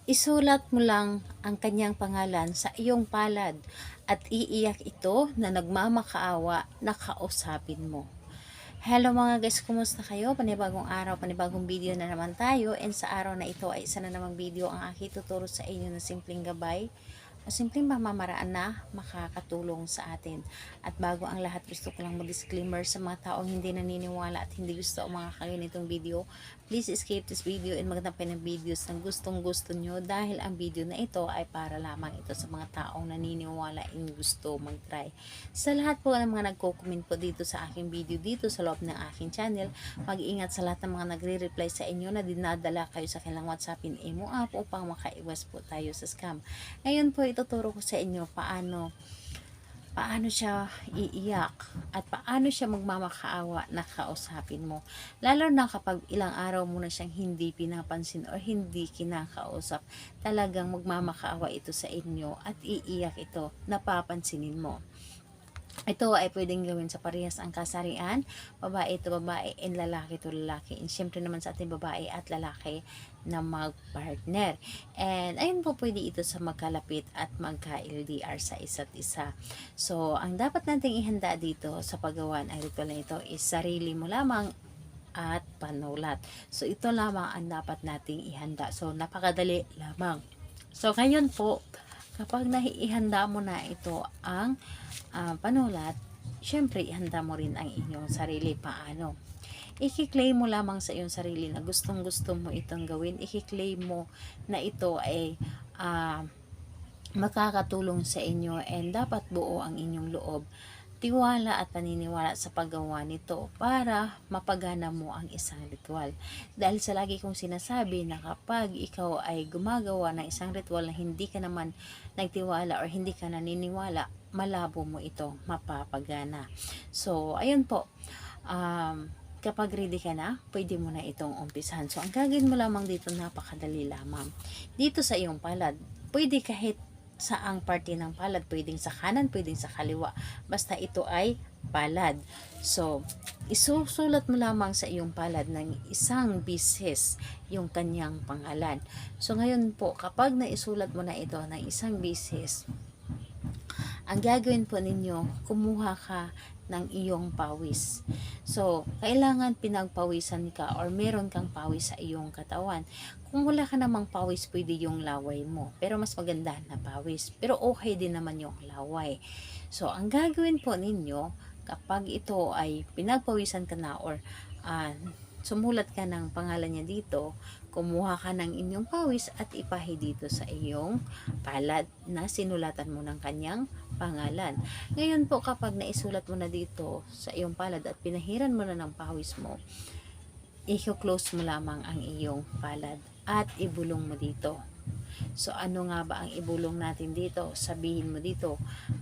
Isulat mo lang ang kanyang pangalan sa iyong palad at iiyak ito na nagmamakaawa na kausapin mo. Hello mga guys, kumusta kayo? Panibagong araw, panibagong video na naman tayo, and sa araw na ito ay isa na namang video ang aking tuturo sa inyo na simpleng gabay o simpleng pamamaraan na makakatulong sa atin. At bago ang lahat, gusto ko lang mag-disclaimer sa mga taong hindi naniniwala at hindi gusto ang mga kaganitong video. Please escape this video and maghanap kayo ng videos na gustong gusto nyo, dahil ang video na ito ay para lamang ito sa mga taong naniniwala and gusto mag-try. Sa lahat po ng mga nagko-comment po dito sa aking video dito sa loob ng aking channel, mag-ingat sa lahat ng mga nagre-reply sa inyo na dinadala kayo sa kanilang WhatsApp in Imo app upang makaiwas po tayo sa scam. Ngayon po ituturo ko sa inyo paano siya iiyak at paano siya magmamakaawa na kausapin mo. Lalo na kapag ilang araw mo na siyang hindi pinapansin o hindi kinakausap, talagang magmamakaawa ito sa inyo at iiyak ito, napapansinin mo. Ito ay pwedeng gawin sa parehas ang kasarian, babae ito babae and lalaki ito lalaki. And syempre naman sa ating babae at lalaki na mag-partner. And ayun po, pwede ito sa magkalapit at magka-LDR sa isa't isa. So, ang dapat nating ihanda dito sa paggawa ng ritual na ito is sarili mo lamang at panulat. So, ito lamang ang dapat nating ihanda. So, napakadali lamang. So, ngayon po, kapag naihanda mo na ito ang panulat, syempre ihanda mo rin ang inyong sarili. Paano? I-claim mo lamang sa iyong sarili na gustong gusto mo itong gawin. I-claim mo na ito ay makakatulong sa inyo and dapat buo ang inyong loob, tiwala at paniniwala sa paggawa nito para mapagana mo ang isang ritual. Dahil sa lagi kong sinasabi na kapag ikaw ay gumagawa ng isang ritual na hindi ka naman nagtiwala or hindi ka naniniwala, malabo mo ito mapapagana. So, ayun po. Kapag ready ka na, pwede mo na itong umpisahan. So, ang gagawin mo lamang dito, napakadali lamang. Dito sa iyong palad, pwede kahit saang parte ng palad, pwedeng sa kanan, pwedeng sa kaliwa, basta ito ay palad. So, isusulat mo lamang sa iyong palad ng isang bisis yung kanyang pangalan. So, ngayon po, kapag naisulat mo na ito ng isang bisis, ang gagawin po ninyo, kumuha ka ng iyong pawis. So, kailangan pinagpawisan ka or meron kang pawis sa iyong katawan. Kung wala ka namang pawis, pwede yung laway mo. Pero mas maganda na pawis. Pero okay din naman yung laway. So, ang gagawin po ninyo, kapag ito ay pinagpawisan ka na or sumulat ka ng pangalan niya dito, kumuha ka ng inyong pawis at ipahi dito sa iyong palad na sinulatan mo ng kanyang pangalan. Ngayon po, kapag naisulat mo na dito sa iyong palad at pinahiran mo na ng pawis mo, i-close mo lamang ang iyong palad at ibulong mo dito. So, ano nga ba ang ibulong natin dito? Sabihin mo dito,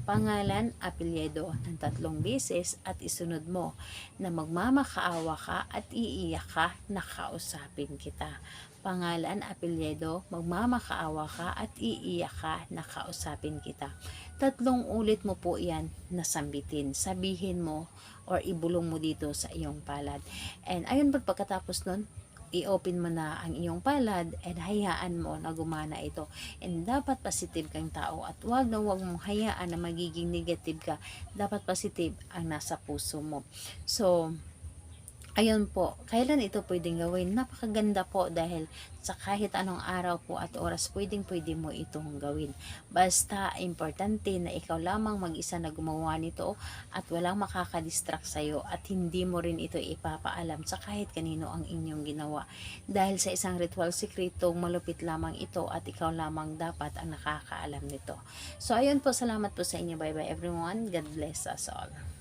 pangalan, apelyido ng 3 beses at isunod mo na magmamakaawa ka at iiyak ka na kausapin kita. Pangalan, apelyido, magmamakaawa ka at iiyak ka na kausapin kita. 3 ulit mo po yan nasambitin. Sabihin mo or ibulong mo dito sa iyong palad. And ayun, pagkatapos nun, i-open mo na ang iyong palad and hayaan mo na gumana ito. And dapat positive kang tao at wag mong hayaan na magiging negative ka. Dapat positive ang nasa puso mo. So, ayun po, kailan ito pwedeng gawin? Napakaganda po dahil sa kahit anong araw po at oras, pwede mo itong gawin. Basta, importante na ikaw lamang mag-isa na gumawa nito at walang makakadistract sa'yo at hindi mo rin ito ipapaalam sa kahit kanino ang inyong ginawa. Dahil sa isang ritual sikretong malupit lamang ito at ikaw lamang dapat ang nakakaalam nito. So, ayun po, salamat po sa inyo. Bye-bye everyone. God bless us all.